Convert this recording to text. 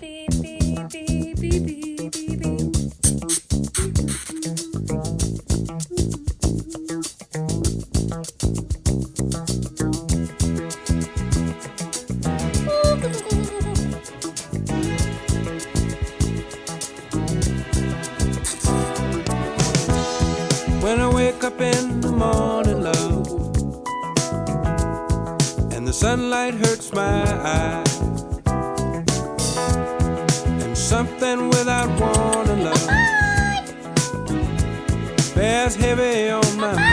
When I wake up in the morning, love, and the sunlight hurts my eyes, and something without warning, love, bears heavy on my mind.